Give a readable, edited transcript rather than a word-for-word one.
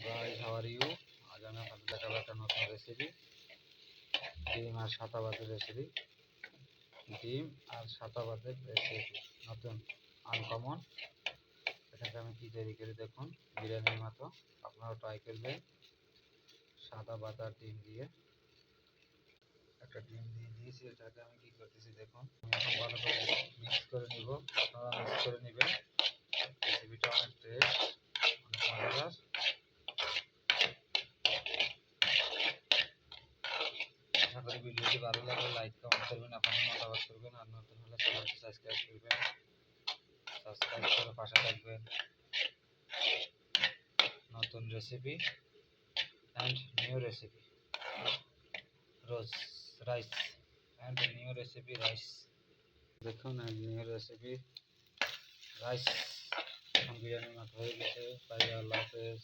Guys, how are you? আজ আমি আপনাদের দেখাবো একটা নতুন রেসিপি, ডিম আর সাদা রেসিপি। ডিম আর সাদা রেসিপি নতুন, আনকমন। এটাকে আমি কি তৈরি করি দেখুন, বিরিয়ানির মতো। আপনারাও ট্রাই করবেন। সাদা বাদার ডিম দিয়ে একটা ডিম দিয়ে দিয়েছি। এটাকে আমি কি করতেছি দেখুন, আমি এখন ভালো করে মিক্স করে নিব। আপনারা মিক্স করে নেবেন। রেসিপিটা অনেক টেস্ট, অনেক মজাদার। আশা করি ভিডিওটি ভালো লাগলে লাইক কমেন্ট করবেন, আপনাদের মতামত করবেন। আর নতুন হলে চ্যানেলটি সাবস্ক্রাইব করবেন, সাবস্ক্রাইব করে পাশে থাকবেন। নতুন recipe and new recipe rice and new recipe rice. দেখুন, নিউ রেসিপি রাইস এখন বিরিয়ানির মতো হয়ে গেছে। তাই আল্লাহ হাফেজ।